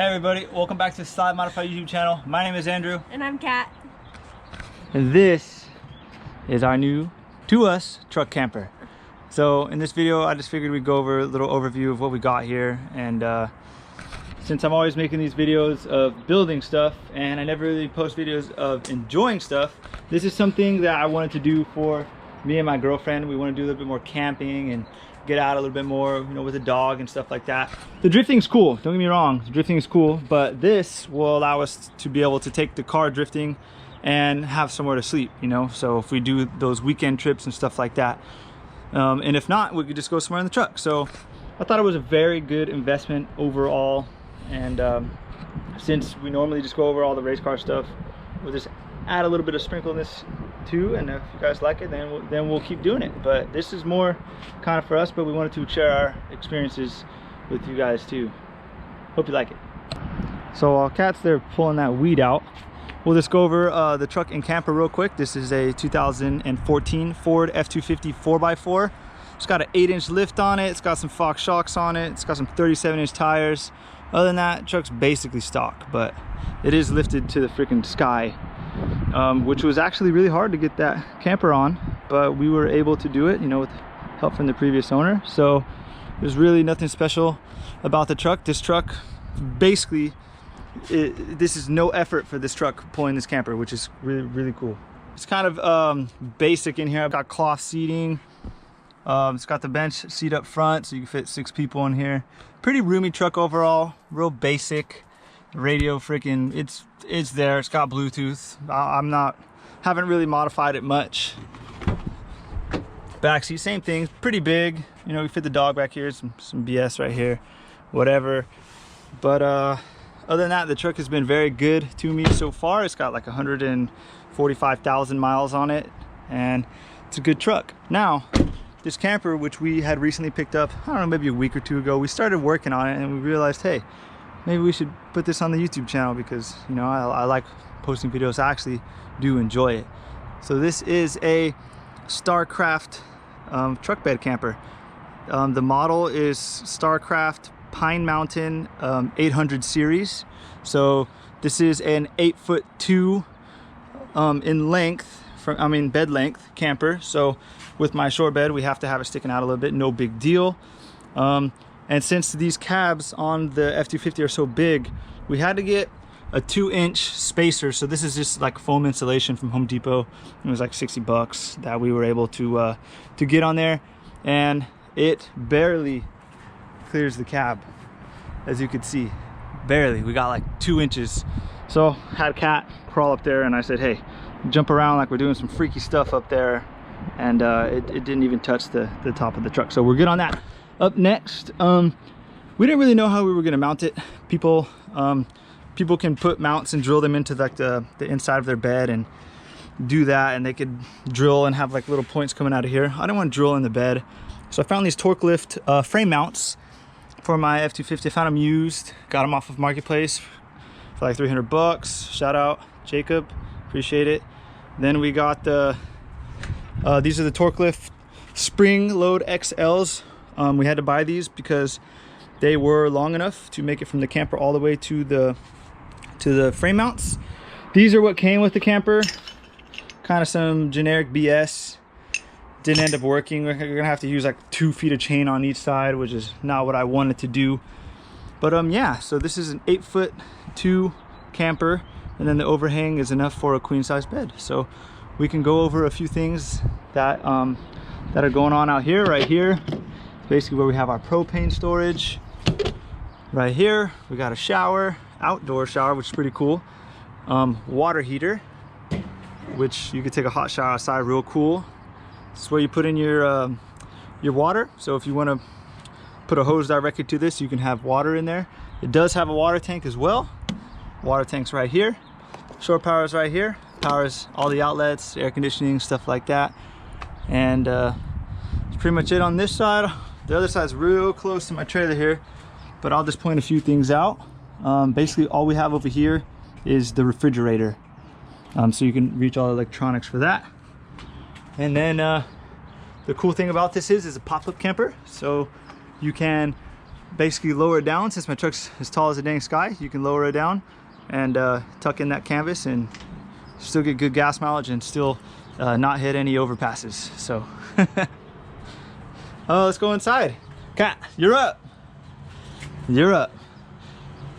Hey everybody, welcome back to the Slide Modified YouTube channel. My name is Andrew. And I'm Kat. And this is our new, to us, truck camper. So in this video, I just figured we'd go over a little overview of what we got here. And since I'm always making these videos of building stuff and I never really post videos of enjoying stuff, this is something that I wanted to do for me and my girlfriend. We want to do a little bit more camping and get out a little bit more, you know, with a dog and stuff like that. The drifting's cool, don't get me wrong, the drifting is cool, but this will allow us to be able to take the car drifting and have somewhere to sleep, you know. So if we do those weekend trips and stuff like that, and if not, we could just go somewhere in the truck. So I thought it was a very good investment overall. And since we normally just go over all the race car stuff, we'll just add a little bit of sprinkleness too, and if you guys like it, then we'll keep doing it. But this is more kind of for us, but we wanted to share our experiences with you guys too. Hope you like it. So while Kat's there pulling that weed out, we'll just go over the truck and camper real quick. This is a 2014 Ford F-250 4x4. It's got an 8-inch lift on it. It's got some Fox shocks on it. It's got some 37-inch tires. Other than that, truck's basically stock, but it is lifted to the freaking sky, which was actually really hard to get that camper on, but we were able to do it, you know, with help from the previous owner. So there's really nothing special about the truck. This truck, basically, this is no effort for this truck pulling this camper, which is really, really cool. It's kind of basic in here. I've got cloth seating. It's got the bench seat up front, so you can fit 6 people in here. Pretty roomy truck overall, real basic. Radio freaking, it's there. It's got Bluetooth. Haven't really modified it much. Back seat, same thing, pretty big. You know, we fit the dog back here, some BS right here, whatever. But other than that, the truck has been very good to me so far. It's got like 145,000 miles on it, and it's a good truck. Now, this camper, which we had recently picked up, I don't know, maybe a week or two ago, we started working on it and we realized, hey, maybe we should put this on the YouTube channel because, you know, I like posting videos. I actually do enjoy it. So this is a Starcraft truck bed camper. The model is Starcraft Pine Mountain 800 series. So this is an 8'2" in length, bed length camper. So with my short bed, we have to have it sticking out a little bit, no big deal. And since these cabs on the F-250 are so big, we had to get a 2-inch spacer. So this is just like foam insulation from Home Depot. It was like 60 bucks that we were able to get on there, and it barely clears the cab, as you could see, barely. We got like 2 inches. So had Kat crawl up there, and I said, hey, jump around like we're doing some freaky stuff up there, and it didn't even touch the top of the truck. So we're good on that. Up next, we didn't really know how we were going to mount it. People can put mounts and drill them into like the inside of their bed and do that, and they could drill and have like little points coming out of here. I didn't want to drill in the bed, so I found these torque lift frame mounts for my F-250. I found them used, got them off of Marketplace for like 300 bucks. Shout out Jacob, appreciate it. Then we got these are the torque lift spring load XLs. We had to buy these because they were long enough to make it from the camper all the way to the frame mounts. These are what came with the camper. Kind of some generic BS. Didn't end up working. We're gonna have to use like 2 feet of chain on each side, which is not what I wanted to do. But yeah, so this is an 8'2" camper, and then the overhang is enough for a queen size bed. So we can go over a few things that that are going on out here. Right here, basically where we have our propane storage. Right here we got a shower, outdoor shower, which is pretty cool. Water heater, which you could take a hot shower outside, real cool. This is where you put in your water. So if you want to put a hose directly to this, you can have water in there. It does have a water tank as well. Water tank's right here. Shore power is right here. Powers all the outlets, air conditioning, stuff like that. And that's pretty much it on this side. The other side's real close to my trailer here, but I'll just point a few things out. Basically all we have over here is the refrigerator, so you can reach all the electronics for that. And then the cool thing about this is it's a pop-up camper, so you can basically lower it down. Since my truck's as tall as the dang sky, you can lower it down and tuck in that canvas and still get good gas mileage and still not hit any overpasses. So oh, let's go inside. Kat, you're up. You're up.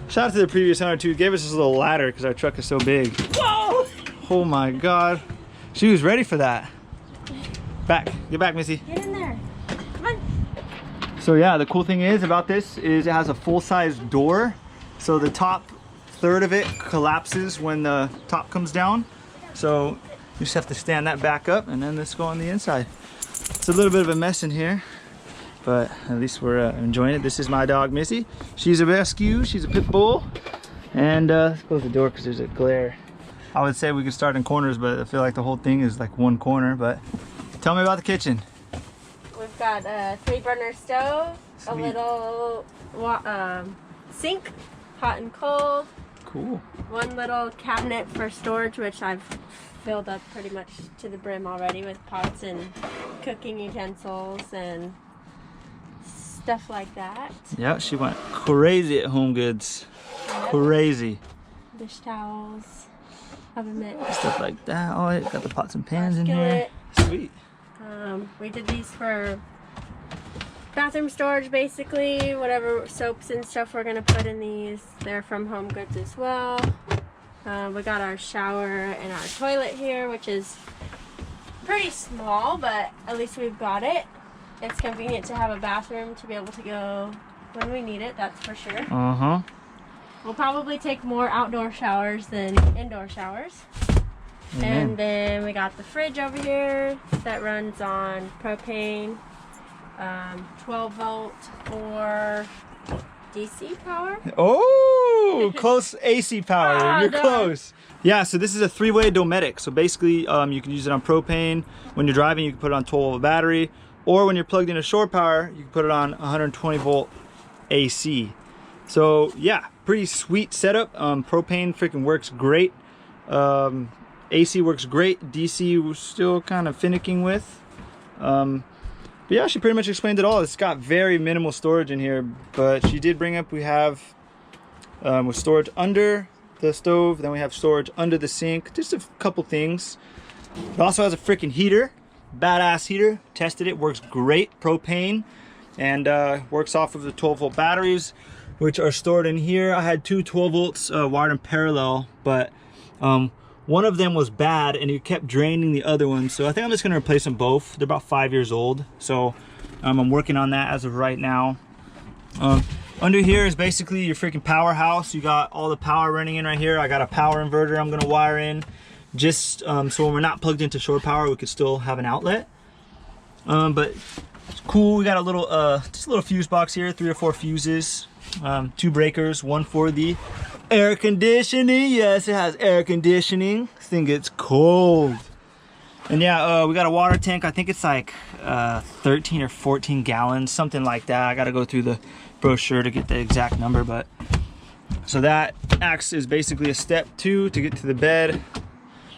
Shout out to the previous owner too. Gave us this little ladder because our truck is so big. Whoa! Oh my God. She was ready for that. Back. Get back, Missy. Get in there. Come on. So yeah, the cool thing is about this is it has a full-size door. So the top third of it collapses when the top comes down. So you just have to stand that back up and then let's go on the inside. It's a little bit of a mess in here, but at least we're enjoying it. This is my dog, Missy. She's a rescue. She's a pit bull. And let's close the door because there's a glare. I would say we could start in corners, but I feel like the whole thing is like one corner. But tell me about the kitchen. We've got a 3-burner stove, Sweet. a little sink, hot and cold. Cool. One little cabinet for storage, which I've filled up pretty much to the brim already with pots and cooking utensils and stuff like that. Yeah, she went crazy at Home Goods. Crazy. Dish towels, oven mitt, Stuff like that. Oh, it got the pots and pans in here. Sweet. We did these for bathroom storage, basically. Whatever soaps and stuff we're gonna put in these, they're from Home Goods as well. We got our shower and our toilet here, which is pretty small, but at least we've got it. It's convenient to have a bathroom to be able to go when we need it, that's for sure. Uh-huh. We'll probably take more outdoor showers than indoor showers. Amen. And then we got the fridge over here that runs on propane, 12 volt or DC power. Oh, close AC power. Ah, You're darn. close. Yeah, so this is a 3-way Dometic. So basically, you can use it on propane. When you're driving, you can put it on 12-volt battery. Or when you're plugged into shore power, you can put it on 120 volt AC. So yeah, pretty sweet setup. Propane freaking works great. AC works great. DC we're still kind of finicking with. But yeah, she pretty much explained it all. It's got very minimal storage in here, but she did bring up we have with storage under the stove, then we have storage under the sink, just a couple things. It also has a freaking heater, badass heater. Tested it, works great, propane, and works off of the 12-volt batteries, which are stored in here. I had two 12 volts wired in parallel, but one of them was bad and it kept draining the other one. So I think I'm just gonna replace them both. They're about 5 years old. So I'm working on that as of right now. Under here is basically your freaking powerhouse. You got all the power running in right here. I got a power inverter I'm gonna wire in just so when we're not plugged into shore power, we could still have an outlet. But it's cool. We got a little, just a little fuse box here, 3 or 4 fuses, 2 breakers, one for the air conditioning. Yes, it has air conditioning. This thing gets cold. And yeah, we got a water tank. I think it's like 13 or 14 gallons, something like that. I got to go through the brochure to get the exact number, but so that acts as basically a step 2 to get to the bed.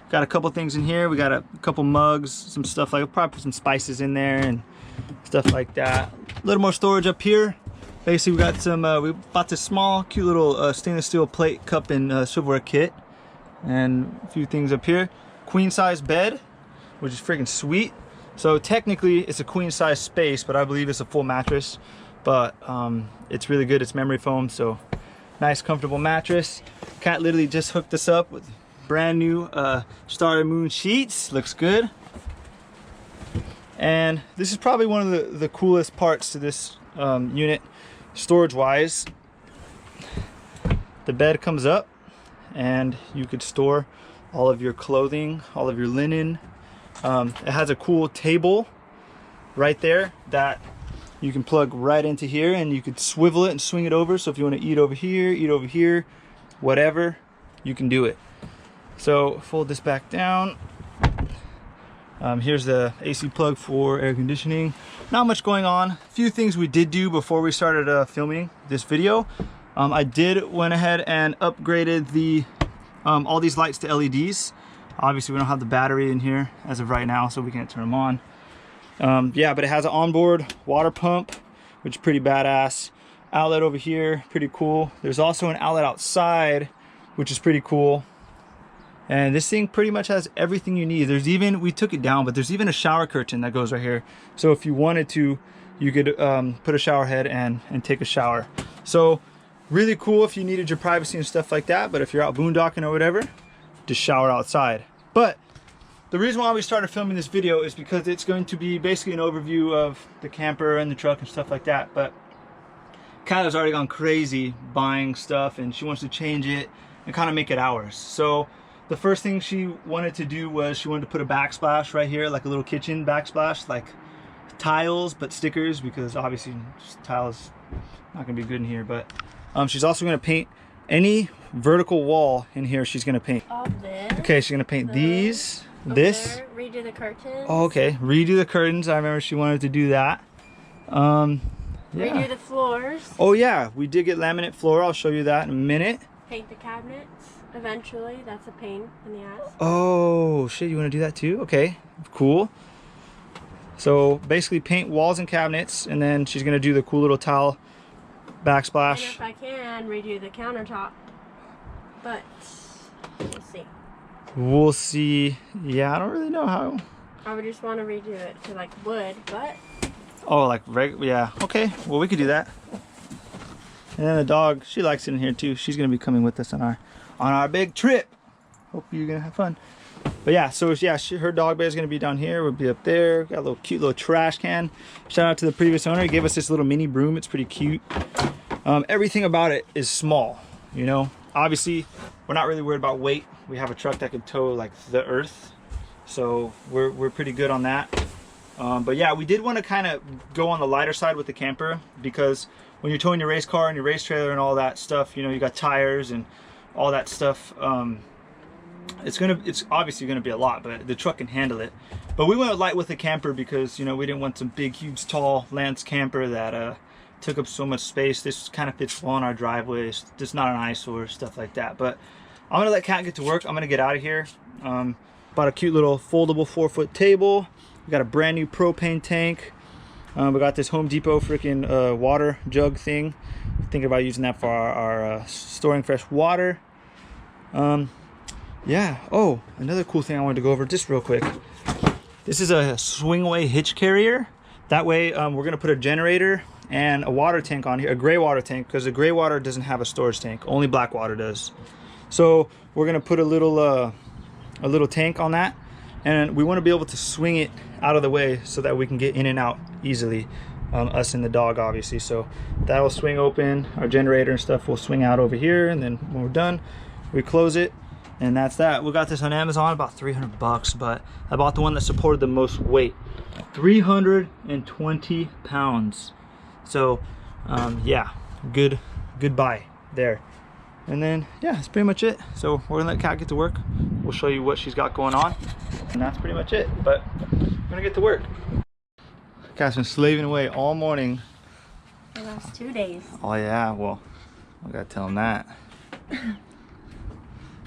Got a couple things in here. We got a couple mugs, some stuff like, probably put some spices in there and stuff like that. A little more storage up here. Basically, we got some, we bought this small, cute little stainless steel plate, cup, and silverware kit. And a few things up here. Queen size bed, which is freaking sweet. So technically, it's a queen size space, but I believe it's a full mattress. But it's really good. It's memory foam, so nice, comfortable mattress. Kat literally just hooked us up with brand new Star and Moon sheets. Looks good. And this is probably one of the coolest parts to this unit, storage wise. The bed comes up and you could store all of your clothing, all of your linen. It has a cool table right there that you can plug right into here, and you could swivel it and swing it over. So if you want to eat over here, whatever, you can do it. So fold this back down. Here's the AC plug for air conditioning. Not much going on. A few things we did do before we started filming this video. I did went ahead and upgraded the all these lights to LEDs. Obviously we don't have the battery in here as of right now, so we can't turn them on. Yeah, but it has an onboard water pump, which is pretty badass. outlet over here, pretty cool. There's also an outlet outside, which is pretty cool. And this thing pretty much has everything you need. There's even, we took it down, but there's even a shower curtain that goes right here. So if you wanted to, you could put a shower head and take a shower. So really cool if you needed your privacy and stuff like that. But if you're out boondocking or whatever, just shower outside. But the reason why we started filming this video is because it's going to be basically an overview of the camper and the truck and stuff like that. But Kyla's already gone crazy buying stuff and she wants to change it and kind of make it ours. So the first thing she wanted to do was she wanted to put a backsplash right here, like a little kitchen backsplash, like tiles but stickers, because obviously tiles not gonna be good in here. But she's also gonna paint any vertical wall in here. She's gonna paint all this. Okay, she's gonna paint these, this. There, redo the curtains. Oh, okay, redo the curtains. I remember she wanted to do that. Yeah. Redo the floors. Oh yeah, we did get laminate floor. I'll show you that in a minute. Paint the cabinets eventually. That's a pain in the ass. Oh shit, you want to do that too? Okay, cool. So basically paint walls and cabinets, and then she's gonna do the cool little tile backsplash. And if I can, redo the countertop, but we'll see. We'll see. Yeah, I don't really know how. I would just want to redo it to like wood, but Oh, like yeah, okay, well we could do that. And then the dog, she likes it in here too. She's gonna be coming with us on our big trip. Hope you're gonna have fun. But yeah, so yeah, her dog bed is gonna be down here. We'll be up there. Got a little cute little trash can. Shout out to the previous owner. He gave us this little mini broom. It's pretty cute. Everything about it is small, you know. Obviously, we're not really worried about weight. We have a truck that can tow like the earth, so we're pretty good on that. But yeah, we did want to kind of go on the lighter side with the camper, because when you're towing your race car and your race trailer and all that stuff, you know, you got tires and all that stuff. It's obviously gonna be a lot, but the truck can handle it. But we went light with the camper because, you know, we didn't want some big, huge, tall Lance camper that took up so much space. This kind of fits well in our driveway. It's just not an eyesore, stuff like that. But I'm gonna let Kat get to work. I'm gonna get out of here. Bought a cute little foldable 4-foot table. We got a brand new propane tank. We got this Home Depot freaking water jug thing. Thinking about using that for our storing fresh water. Yeah. Oh, another cool thing I wanted to go over just real quick. This is a swing away hitch carrier. That way we're gonna put a generator and a water tank on here, a gray water tank, because the gray water doesn't have a storage tank. Only black water does. So we're gonna put a little tank on that, and we want to be able to swing it out of the way so that we can get in and out easily, us and the dog obviously. So that'll swing open. Our generator and stuff will swing out over here, and then when we're done, we close it, and that's that. We got this on Amazon, about 300 bucks, but I bought the one that supported the most weight, 320 pounds. So yeah, good buy there. And then yeah, that's pretty much it. So we're gonna let Kat get to work. We'll show you what she's got going on, and that's pretty much it. But we're gonna get to work. Kat's been slaving away all morning. The last 2 days. Oh yeah, well, I gotta tell him that.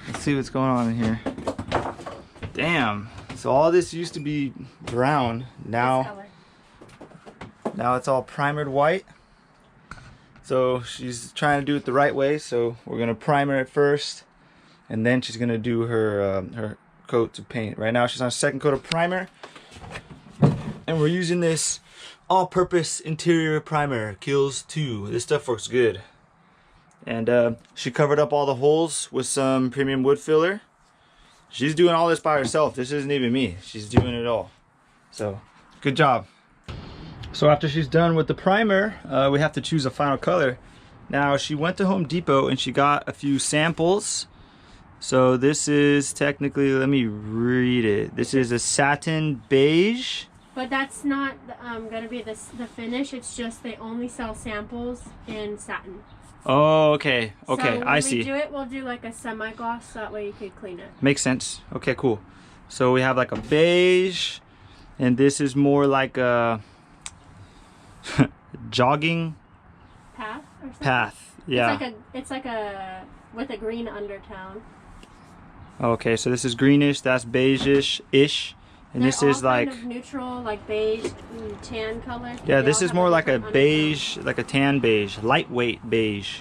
Let's see what's going on in here. Damn. So all this used to be brown. Now it's all primered white. So she's trying to do it the right way. So we're gonna primer it first, and then she's gonna do her coats of paint. Right now she's on a second coat of primer, and we're using this all-purpose interior primer, Kills 2. This stuff works good. And she covered up all the holes with some premium wood filler. She's doing all this by herself. This isn't even me. She's doing it all. So good job. So after she's done with the primer, we have to choose a final color. Now she went to Home Depot and she got a few samples. So this is technically, let me read it. This is a satin beige. But that's not gonna be the finish. It's just they only sell samples in satin. Oh, okay. Okay, so I see. When we do it, we'll do like a semi-gloss, so that way you could clean it. Makes sense. Okay, cool. So we have like a beige, and this is more like a jogging path or something? path. Yeah. It's like a with a green undertone. Okay, so this is greenish, that's beige-ish, And this is like kind of neutral, like beige and tan colors. Yeah, this is more like a beige, like a tan beige, lightweight beige.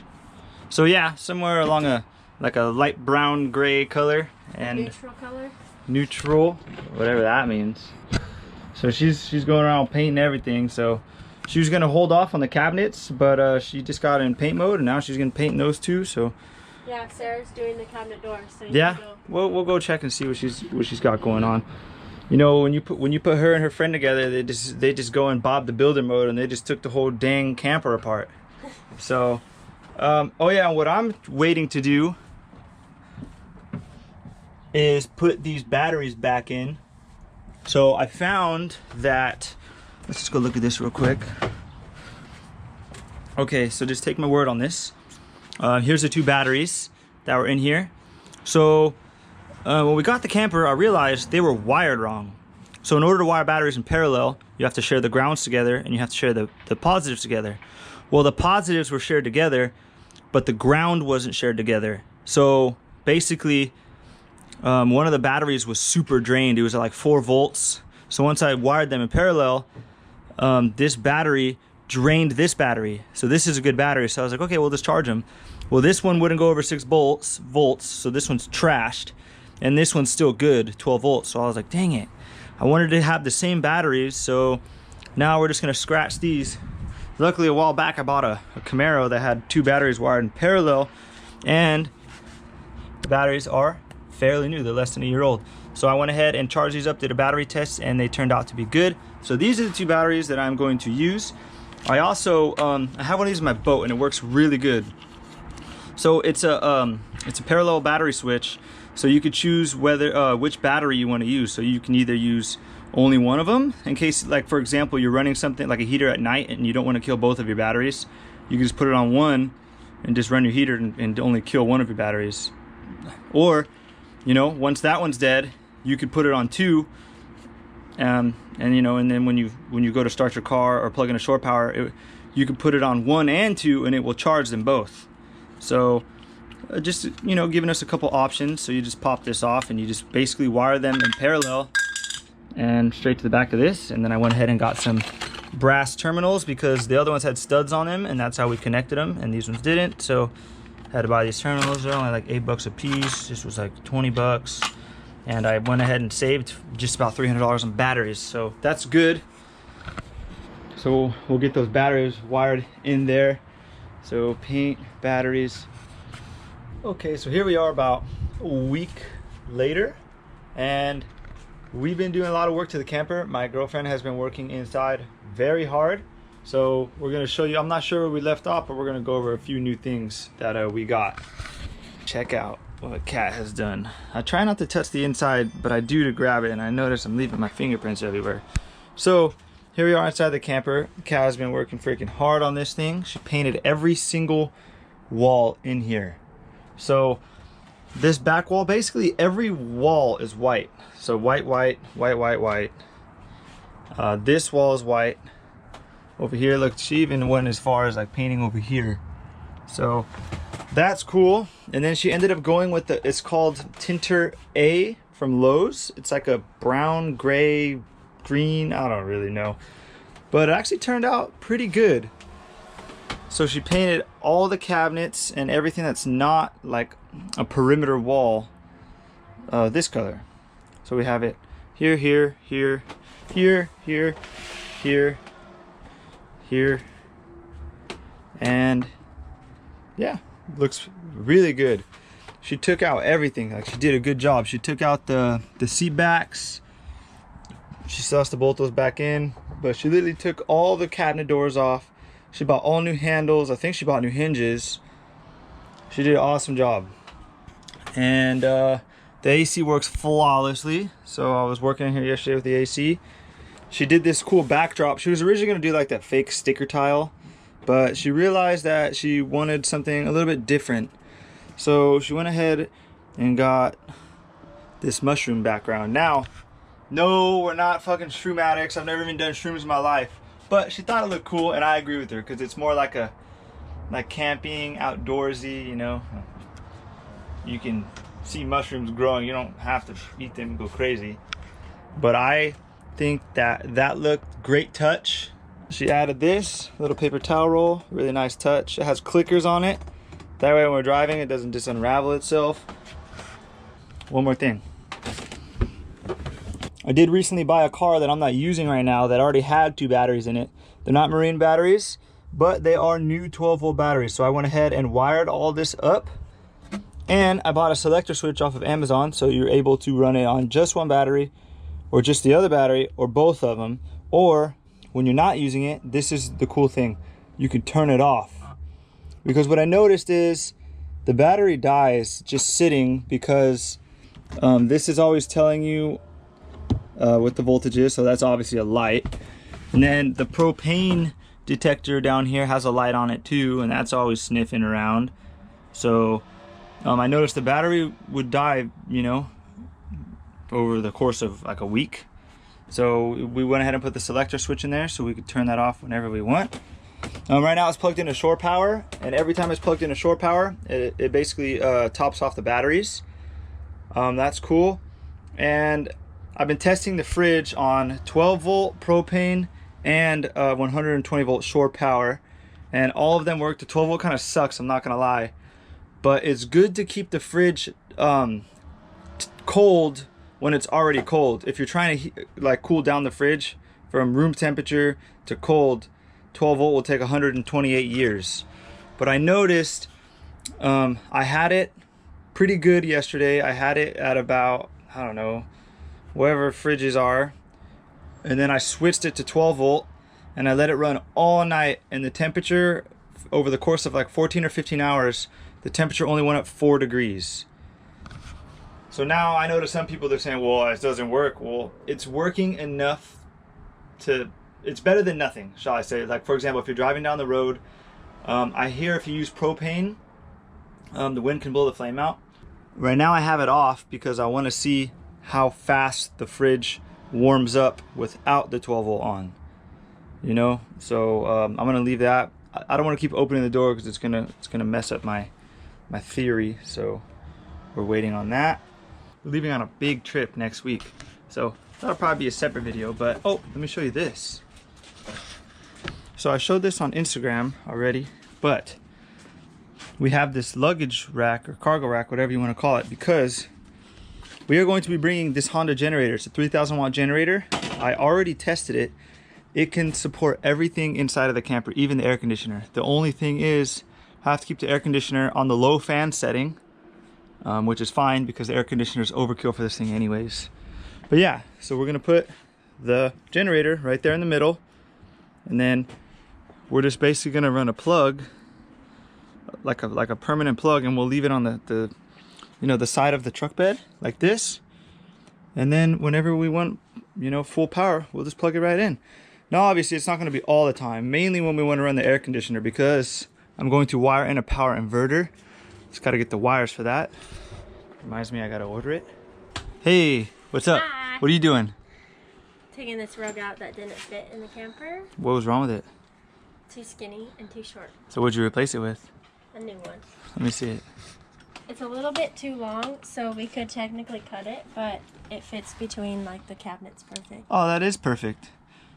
So yeah, somewhere along a light brown gray color and neutral color. Neutral, whatever that means. So she's going around painting everything. So she was gonna hold off on the cabinets, but she just got in paint mode, and now she's gonna paint those too. So yeah, Sarah's doing the cabinet doors. So yeah, we'll go check and see what she's got going on. You know, when you put her and her friend together, they just go in Bob the Builder mode, and they just took the whole dang camper apart. So, oh yeah, what I'm waiting to do is put these batteries back in. So I found that, let's just go look at this real quick. Okay, so just take my word on this. Here's the two batteries that were in here. So when we got the camper, I realized they were wired wrong. So in order to wire batteries in parallel, you have to share the grounds together, and you have to share the positives together. Well, the positives were shared together, but the ground wasn't shared together. So basically, one of the batteries was super drained. It was at like 4 volts. So once I wired them in parallel, this battery drained this battery. So this is a good battery. So I was like, okay, we'll just charge them. Well, this one wouldn't go over 6 volts. So this one's trashed. And this one's still good, 12 volts. So I was like, dang it. I wanted to have the same batteries. So now we're just going to scratch these. Luckily, a while back, I bought a Camaro that had 2 batteries wired in parallel. And the batteries are fairly new. They're less than a year old. So I went ahead and charged these up, did a battery test, and they turned out to be good. So these are the 2 batteries that I'm going to use. I also I have one of these in my boat, and it works really good. So it's a parallel battery switch. So you could choose whether which battery you want to use. So you can either use only one of them in case, like for example, you're running something like a heater at night and you don't want to kill both of your batteries. You can just put it on one and just run your heater and only kill one of your batteries. Or, you know, once that one's dead, you could put it on 2, and you know, and then when you go to start your car or plug in a shore power, you can put it on 1 and 2, and it will charge them both. So just, you know, giving us a couple options. So you just pop this off, and you just basically wire them in parallel and straight to the back of this. And then I went ahead and got some brass terminals because the other ones had studs on them, and that's how we connected them, and these ones didn't. So I had to buy these terminals. They're only like $8 a piece. This was like 20 bucks. And I went ahead and saved just about $300 on batteries. So that's good. So we'll get those batteries wired in there. So paint, batteries. Okay, so here we are about a week later. And we've been doing a lot of work to the camper. My girlfriend has been working inside very hard. So we're gonna show you, I'm not sure where we left off, but we're gonna go over a few new things that we got. Check out what Kat has done. I try not to touch the inside, but I do to grab it, and I notice I'm leaving my fingerprints everywhere. So here we are inside the camper. Kat has been working freaking hard on this thing. She painted every single wall in here. So this back wall, basically every wall is white. So white, white, white, white, white. This wall is white. Over here, look, she even went as far as like painting over here. So that's cool. And then she ended up going with it's called Tinter A from Lowe's. It's like a brown, gray, green, I don't really know. But it actually turned out pretty good. So she painted all the cabinets and everything that's not like a perimeter wall this color. So we have it here, here, here, here, here, here, here, and yeah, looks really good. She took out everything. Like, she did a good job. She took out the seat backs. She still has to bolt those back in, but she literally took all the cabinet doors off. She bought all new handles. I think she bought new hinges. She did an awesome job. And the AC works flawlessly. So I was working in here yesterday with the AC. She did this cool backdrop. She was originally going to do like that fake sticker tile, but she realized that she wanted something a little bit different. So she went ahead and got this mushroom background. Now, no, we're not fucking shroom addicts. I've never even done shrooms in my life. But she thought it looked cool, and I agree with her, because it's more like a camping, outdoorsy, you know. You can see mushrooms growing. You don't have to eat them and go crazy. but I think that looked great touch. She added this little paper towel roll, really nice touch. It has clickers on it. That way when we're driving, it doesn't just unravel itself. One more thing. I did recently buy a car that I'm not using right now that already had 2 batteries in it. They're not marine batteries, but they are new 12-volt batteries. So I went ahead and wired all this up. And I bought a selector switch off of Amazon, so you're able to run it on just one battery, or just the other battery, or both of them. Or when you're not using it, this is the cool thing. You can turn it off. Because what I noticed is the battery dies just sitting because this is always telling you what the voltage is, so that's obviously a light. And then the propane detector down here has a light on it too, and that's always sniffing around. So I noticed the battery would die, you know, over the course of like a week. So we went ahead and put the selector switch in there so we could turn that off whenever we want. Right now it's plugged into shore power, and every time it's plugged into shore power, it basically tops off the batteries. That's cool. And I've been testing the fridge on 12-volt propane and 120-volt shore power, and all of them work. The 12-volt kind of sucks, I'm not gonna lie, but it's good to keep the fridge cold when it's already cold. If you're trying to like cool down the fridge from room temperature to cold, 12-volt will take 128 years. But I noticed I had it pretty good yesterday. I had it at about, I don't know, wherever fridges are, and then I switched it to 12-volt and I let it run all night, and the temperature over the course of like 14 or 15 hours, the temperature only went up 4 degrees. So now I know to some people they're saying, well, it doesn't work. Well, it's working enough to, it's better than nothing, shall I say. Like, for example, if you're driving down the road, I hear if you use propane, the wind can blow the flame out. Right now I have it off because I want to see how fast the fridge warms up without the 12-volt on. You know, so I'm gonna leave that. I don't want to keep opening the door because it's gonna mess up my theory. So we're waiting on that. We're leaving on a big trip next week, so that'll probably be a separate video. But oh, let me show you this. So I showed this on Instagram already, but we have this luggage rack or cargo rack, whatever you want to call it, because we are going to be bringing this Honda generator. It's a 3,000 watt generator. I already tested it. It can support everything inside of the camper, even the air conditioner. The only thing is I have to keep the air conditioner on the low fan setting, which is fine because the air conditioner is overkill for this thing anyways. But yeah, so we're gonna put the generator right there in the middle, and then we're just basically gonna run a plug, like a permanent plug, and we'll leave it on the you know, the side of the truck bed like this. And then whenever we want, you know, full power, we'll just plug it right in. Now obviously it's not going to be all the time, mainly when we want to run the air conditioner, because I'm going to wire in a power inverter. Just got to get the wires for that. Reminds me I got to order it. Hey, what's up? Hi. What are you doing? Taking this rug out that didn't fit in the camper. What was wrong with it? Too skinny and too short. So what'd you replace it with? A new one. Let me see it. It's a little bit too long, so we could technically cut it, but it fits between like the cabinets perfect. Oh, that is perfect.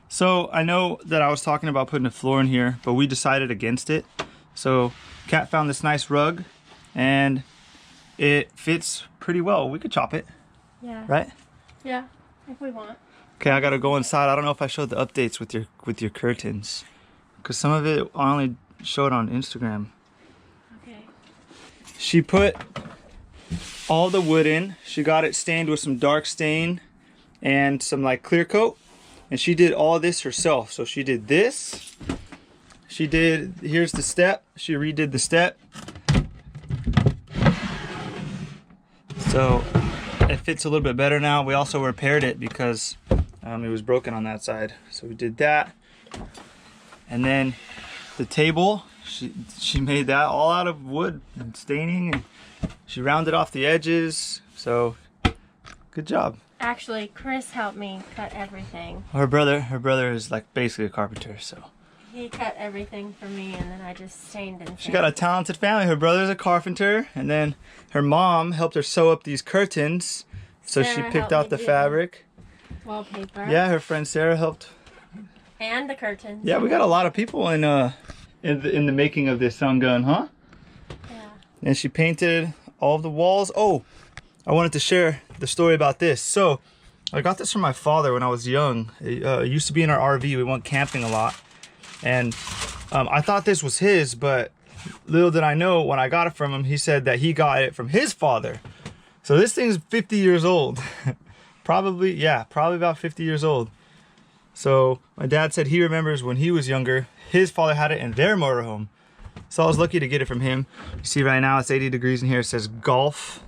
So I know that I was talking about putting a floor in here, but we decided against it. So Kat found this nice rug and it fits pretty well. We could chop it. Yeah. Right? Yeah, if we want. Okay, I gotta go inside. I don't know if I showed the updates with your curtains, because some of it I only showed on Instagram. Okay. She put all the wood in. She got it stained with some dark stain and some like clear coat, and she did all this herself. So she did this. She did, here's the step. She redid the step. So it fits a little bit better now. We also repaired it because it was broken on that side. So we did that. And then the table, she made that all out of wood and staining, and she rounded off the edges. So good job. Actually, Chris helped me cut everything. Her brother is like basically a carpenter, so He cut everything for me, and then I just stained and she got a talented family. Her brother's a carpenter, and then her mom helped her sew up these curtains. So she Sarah picked helped out me the do fabric. wallpaper. Yeah, her friend Sarah helped. And the curtains. Yeah, we got a lot of people in the making of this sun gun, huh? Yeah. And she painted all of the walls. Oh, I wanted to share the story about this. So I got this from my father when I was young. It used to be in our RV. We went camping a lot. And I thought this was his, but little did I know when I got it from him, he said that he got it from his father. So this thing's 50 years old. Probably about 50 years old. So my dad said he remembers when he was younger, his father had it in their motorhome. So I was lucky to get it from him. You see right now it's 80 degrees in here. It says golf.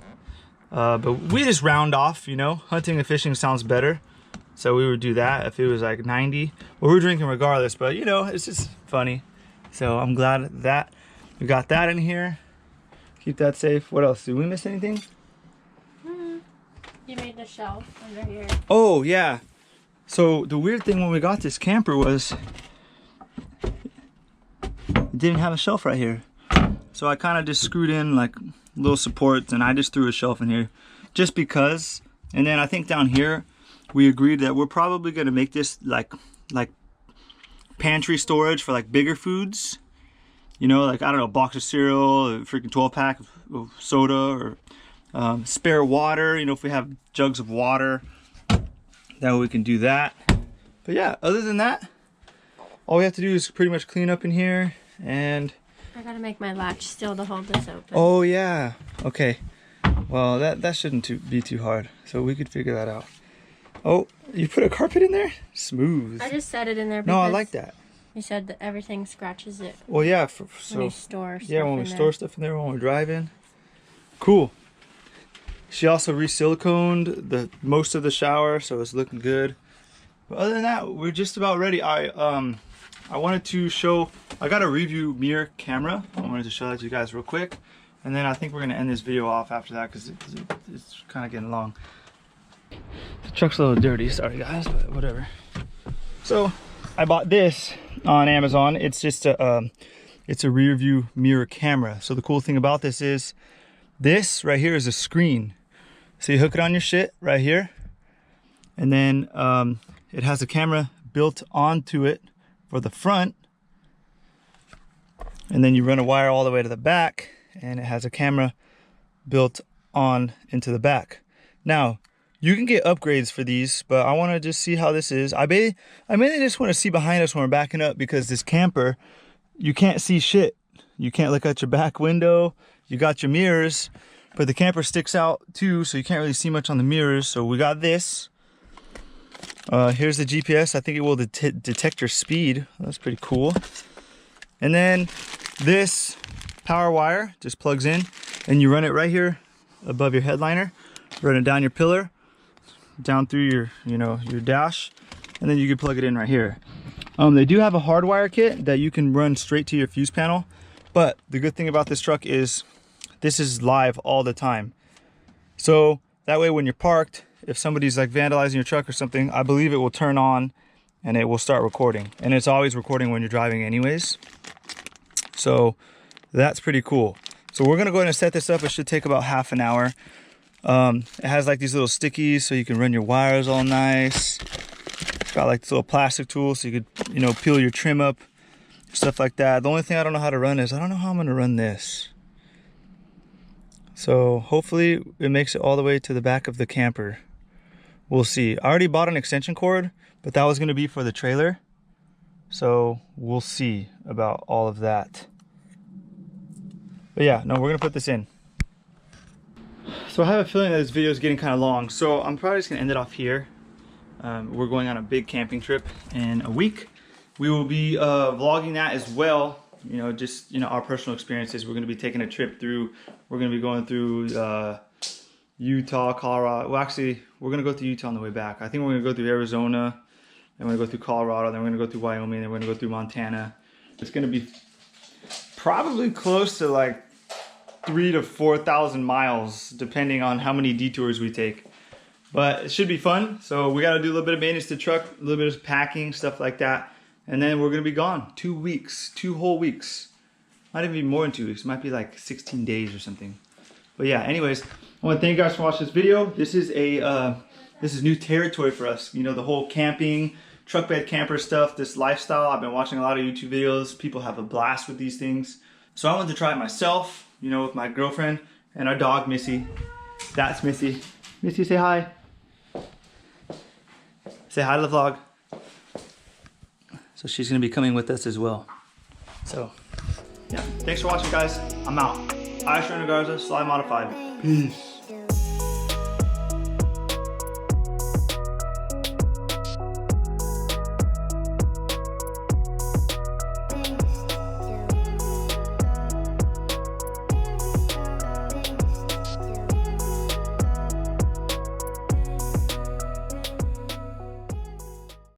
But we just round off, you know. Hunting and fishing sounds better. So we would do that if it was like 90. Well, we're drinking regardless, but you know, it's just funny. So I'm glad that we got that in here. Keep that safe. What else? Did we miss anything? You made the shelf under here. Oh, yeah. So the weird thing when we got this camper was it didn't have a shelf right here. So I kind of just screwed in like little supports and I just threw a shelf in here just because. And then I think down here we agreed that we're probably going to make this like pantry storage for like bigger foods. You know, like, I don't know, a box of cereal, a freaking 12-pack of soda, or spare water. You know, if we have jugs of water, that way we can do that. But yeah, other than that, all we have to do is pretty much clean up in here. And I gotta make my latch still to hold this open. oh yeah, okay. Well, that shouldn't be too hard, so we could figure that out. Oh, you put a carpet in there? Smooth. I just set it in there because no, I like that. You said that everything scratches it. Well, yeah, When you store stuff yeah, when we in store stuff in there when we're driving. Cool. She also re-siliconed most of the shower, so it's looking good. But other than that, we're just about ready. I wanted to show. I got a review mirror camera. I wanted to show that to you guys real quick, and then I think we're gonna end this video off after that because it's kind of getting long. The truck's a little dirty. Sorry guys, but whatever. So I bought this on Amazon. It's just it's a rear view mirror camera. So the cool thing about this is this right here is a screen. So you hook it on your shit right here, and then it has a camera built onto it for the front, and then you run a wire all the way to the back, and it has a camera built on into the back. Now you can get upgrades for these, but I want to just see how this is. I mainly just want to see behind us when we're backing up, because this camper, you can't see shit. You can't look out your back window. You got your mirrors, but the camper sticks out too, so you can't really see much on the mirrors. So we got this. Here's the GPS. I think it will detect your speed. That's pretty cool. And then this power wire just plugs in, and you run it right here above your headliner. Run it down your pillar, down through your, your dash, and then you can plug it in right here. They do have a hardwire kit that you can run straight to your fuse panel, but the good thing about this truck is this is live all the time. So that way when you're parked, if somebody's like vandalizing your truck or something, I believe it will turn on and it will start recording. And it's always recording when you're driving anyways. So that's pretty cool. So we're gonna go ahead and set this up. It should take about half an hour. It has like these little stickies so you can run your wires all nice. It's got like this little plastic tool so you could, peel your trim up, stuff like that. The only thing I don't know how to run is I don't know how I'm gonna run this. So hopefully it makes it all the way to the back of the camper. We'll see. I already bought an extension cord, but that was gonna be for the trailer. So we'll see about all of that. But yeah, no, we're gonna put this in. So I have a feeling that this video is getting kind of long, so I'm probably just gonna end it off here. We're going on a big camping trip in a week. We will be vlogging that as well. Just our personal experiences. We're gonna be taking a trip through. We're gonna be going through Utah, Colorado. Well, actually, we're gonna go through Utah on the way back. I think we're gonna go through Arizona, then we're gonna go through Colorado, then we're gonna go through Wyoming, then we're gonna go through Montana. It's gonna be probably close to like 3,000 to 4,000 miles, depending on how many detours we take. But it should be fun. So we got to do a little bit of maintenance to the truck, a little bit of packing, stuff like that. And then we're going to be gone 2 weeks, 2 whole weeks. Might even be more than 2 weeks. It might be like 16 days or something. But yeah, anyways, I want to thank you guys for watching this video. This is a This is new territory for us. You know, the whole camping, truck bed camper stuff, this lifestyle. I've been watching a lot of YouTube videos. People have a blast with these things. So I wanted to try it myself, you know, with my girlfriend and our dog, Missy. That's Missy. Missy, say hi. Say hi to the vlog. So she's gonna be coming with us as well. So, yeah, thanks for watching, guys. I'm out. Irish Renegade, Slide Modified. Peace.